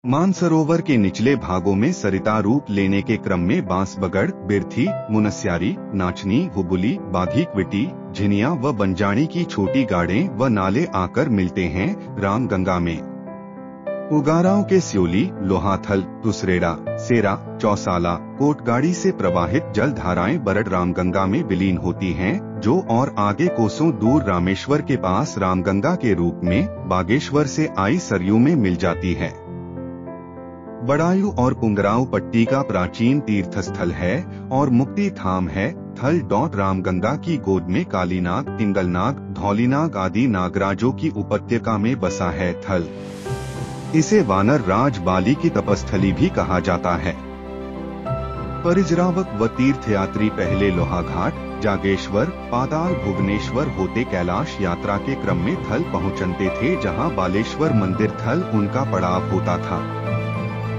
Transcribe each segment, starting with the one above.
मानसरोवर के निचले भागों में सरिता रूप लेने के क्रम में बांसबगड़, बिरथी, मुनस्यारी, नाचनी, हुबुली, बाघीक्विटी, झिनिया व बंजाणी की छोटी गाड़ें व नाले आकर मिलते हैं रामगंगा में। उगाराव के स्योली, लोहाथल, तुसरेड़ा, सेरा, चौसाला, कोटगाड़ी से प्रवाहित जल धाराएं बरड रामगंगा में विलीन होती हैं, जो और आगे कोसों दूर रामेश्वर के पास रामगंगा के रूप में बागेश्वर से आई सरयू में मिल जाती है। बड़ायू और पुंगराव पट्टी का प्राचीन तीर्थस्थल है और मुक्ति धाम है। थल रामगंगा की गोद में कालीनाग, तिंगलनाग, धौलीनाग आदि नागराजों की उपत्यका में बसा है थल। इसे वानर राज बाली की तपस्थली भी कहा जाता है। परिजरावक व तीर्थयात्री पहले लोहाघाट, जागेश्वर, पाताल भुवनेश्वर होते कैलाश यात्रा के क्रम में थल पहुंचते थे, जहां बालेश्वर मंदिर थल उनका पड़ाव होता था।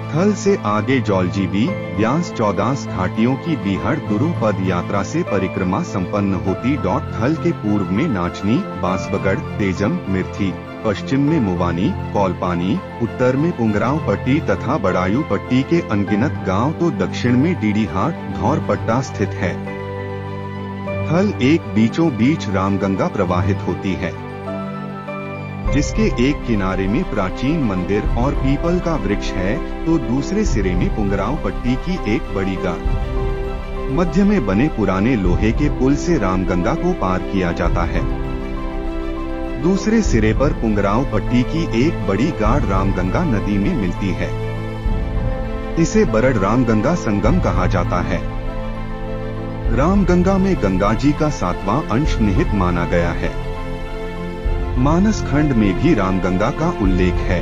थल से आगे जौलजीबी, व्यास 14 घाटियों की बीहड़ गुरु पद यात्रा से परिक्रमा संपन्न होती। थल के पूर्व में नाचनी, बांसबगड़, तेजम, मिर्थी, पश्चिम में मुवानी, कौलपानी, उत्तर में पुंगराव पट्टी तथा बड़ायू पट्टी के अनगिनत गांव तो दक्षिण में डीडीहाट, धौरपट्टा स्थित है। थल एक बीचों बीच रामगंगा प्रवाहित होती है, जिसके एक किनारे में प्राचीन मंदिर और पीपल का वृक्ष है, तो दूसरे सिरे में पुंगराव पट्टी की एक बड़ी गाड़। मध्य में बने पुराने लोहे के पुल से रामगंगा को पार किया जाता है। दूसरे सिरे पर पुंगराव पट्टी की एक बड़ी गाड़ रामगंगा नदी में मिलती है। इसे बरड रामगंगा संगम कहा जाता है। रामगंगा में गंगा जी का 7वां अंश निहित माना गया है। मानस खंड में भी रामगंगा का उल्लेख है।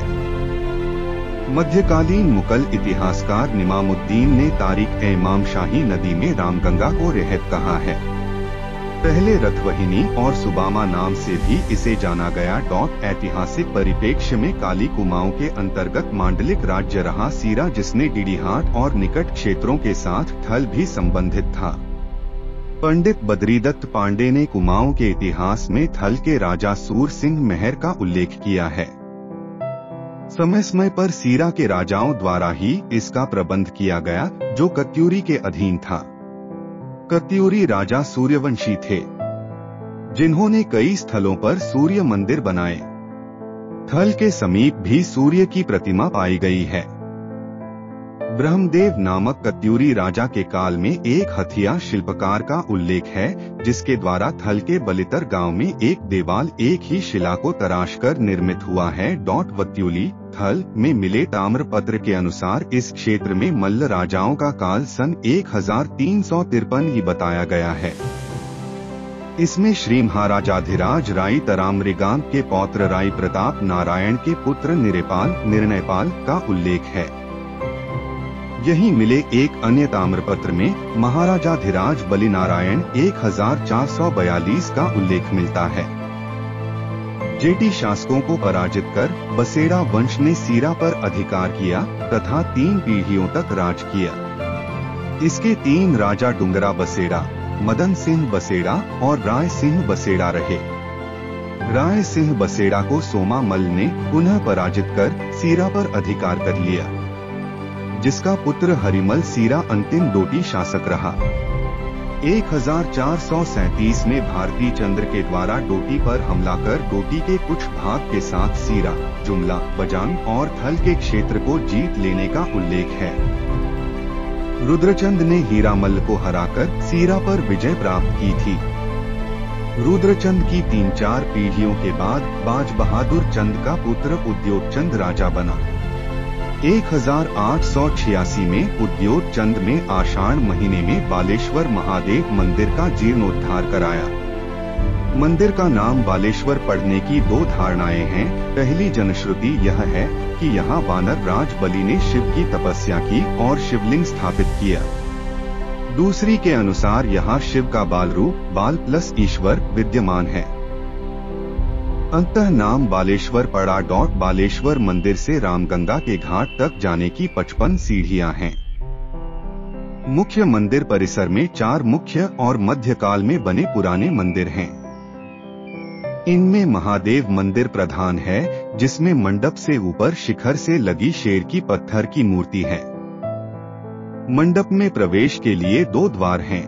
मध्यकालीन मुगल इतिहासकार निमामुद्दीन ने तारिक-ए-इमाम शाही नदी में रामगंगा को रहत कहा है। पहले रथवहिनी और सुबामा नाम से भी इसे जाना गया। ऐतिहासिक परिप्रेक्ष्य में काली कुमाऊं के अंतर्गत मांडलिक राज्य रहा सीरा, जिसने डीडीहाट और निकट क्षेत्रों के साथ थल भी संबंधित था। पंडित बद्रीदत्त पांडे ने कुमाऊं के इतिहास में थल के राजा सूर सिंह मेहर का उल्लेख किया है। समय समय पर सीरा के राजाओं द्वारा ही इसका प्रबंध किया गया, जो कत्यूरी के अधीन था। कत्यूरी राजा सूर्यवंशी थे, जिन्होंने कई स्थलों पर सूर्य मंदिर बनाए। थल के समीप भी सूर्य की प्रतिमा पाई गई है। ब्रह्मदेव नामक कत्यूरी राजा के काल में एक हथिया शिल्पकार का उल्लेख है, जिसके द्वारा थल के बलितर गांव में एक देवाल एक ही शिला को तराशकर निर्मित हुआ है। वत्यूली थल में मिले ताम्रपत्र के अनुसार इस क्षेत्र में मल्ल राजाओं का काल सन 1353 ही बताया गया है। इसमें श्री महाराजाधिराज राई तरामृगाम के पौत्र राई प्रताप नारायण के पुत्र निर्णयपाल का उल्लेख है। यहीं मिले एक अन्य ताम्रपत्र में महाराजाधिराज बलिनारायण 1442 का उल्लेख मिलता है। जेटी शासकों को पराजित कर बसेड़ा वंश ने सीरा पर अधिकार किया तथा 3 पीढ़ियों तक राज किया। इसके 3 राजा डुंगरा बसेड़ा, मदन सिंह बसेड़ा और राय सिंह बसेड़ा रहे। राय सिंह बसेड़ा को सोमा मल ने पुनः पराजित कर सीरा पर अधिकार कर लिया, जिसका पुत्र हरिमल सीरा अंतिम डोटी शासक रहा। 1437 में भारती चंद्र के द्वारा डोटी पर हमला कर डोटी के कुछ भाग के साथ सीरा, जुमला, बजांग और थल के क्षेत्र को जीत लेने का उल्लेख है। रुद्रचंद ने हीरामल को हराकर सीरा पर विजय प्राप्त की थी। रुद्रचंद की 3-4 पीढ़ियों के बाद बाज बहादुर चंद का पुत्र उद्योगचंद राजा बना। 1886 में उद्योगचंद में आषाढ़ महीने में बालेश्वर महादेव मंदिर का जीर्णोद्धार कराया। मंदिर का नाम बालेश्वर पड़ने की 2 धारणाएं हैं। पहली जनश्रुति यह है कि यहाँ वानर राज बलि ने शिव की तपस्या की और शिवलिंग स्थापित किया। दूसरी के अनुसार यहाँ शिव का बाल रूप, बाल प्लस ईश्वर विद्यमान है। अंतः नाम बालेश्वर पड़ा। बालेश्वर मंदिर से रामगंगा के घाट तक जाने की 55 सीढ़ियां हैं। मुख्य मंदिर परिसर में 4 मुख्य और मध्यकाल में बने पुराने मंदिर हैं। इनमें महादेव मंदिर प्रधान है, जिसमें मंडप से ऊपर शिखर से लगी शेर की पत्थर की मूर्ति है। मंडप में प्रवेश के लिए 2 द्वार हैं।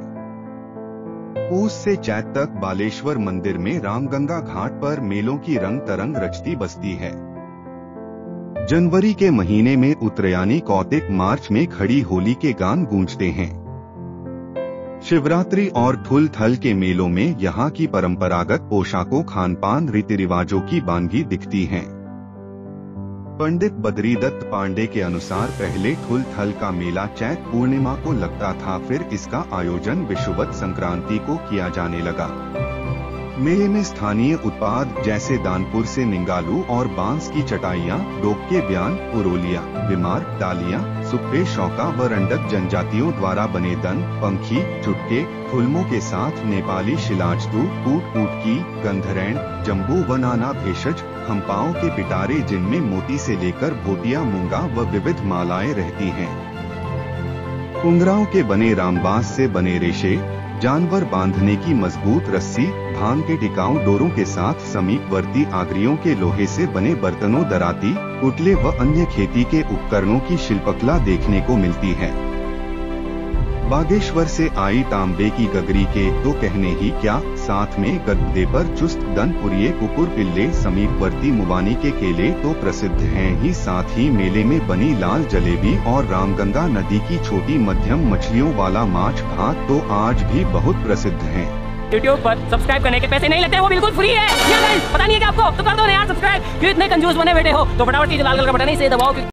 पूस से चैत तक बालेश्वर मंदिर में रामगंगा घाट पर मेलों की रंग तरंग रचती बसती है। जनवरी के महीने में उत्तरायणी कौतिक मार्च में खड़ी होली के गान गूंजते हैं। शिवरात्रि और ठुल थल के मेलों में यहाँ की परंपरागत पोशाकों, खान पान, रीति रिवाजों की बानगी दिखती हैं। पंडित बद्रीदत्त पांडे के अनुसार पहले ठुल थल का मेला चैत पूर्णिमा को लगता था, फिर इसका आयोजन विषुवत संक्रांति को किया जाने लगा। मेले में स्थानीय उत्पाद जैसे दानपुर से निंगालू और बांस की चटाइयाँ, डोबके बयान, पुरोलिया, बीमार, डालियाँ, सुप्पे, शौका व रंडक जनजातियों द्वारा बने दन, पंखी, चुटके, फुलमों के साथ नेपाली शिलाजतू, पुटकी, गंधरैन, जम्बू व नाना भेषज, खम्पाओं के पिटारे जिनमें मोती से लेकर भोटिया, मूंगा व विविध मालाएं रहती हैं। कुंगराओं के बने रामबांस से बने रेशे, जानवर बांधने की मजबूत रस्सी, भांग के टिकाऊ डोरों के साथ समीपवर्ती आगरियों के लोहे से बने बर्तनों, दराती, कुटले व अन्य खेती के उपकरणों की शिल्पकला देखने को मिलती है। बागेश्वर से आई तांबे की गगरी के तो कहने ही क्या, साथ में गद्दे पर चुस्त दनपुरिये, कुकुर पिल्ले, समीपवर्ती मुवानी के केले तो प्रसिद्ध हैं ही, साथ ही मेले में बनी लाल जलेबी और रामगंगा नदी की छोटी मध्यम मछलियों वाला माछ भात तो आज भी बहुत प्रसिद्ध हैं। YouTube पर सब्सक्राइब करने के पैसे नहीं लगते, वो बिल्कुल फ्री है। पता नहीं है क्या आपको, तो कर दो ना यार सब्सक्राइब। क्यों इतने कंजूस बने बैठे हो, तो फटाफट लाल कलर का बटन इसे दबाओ।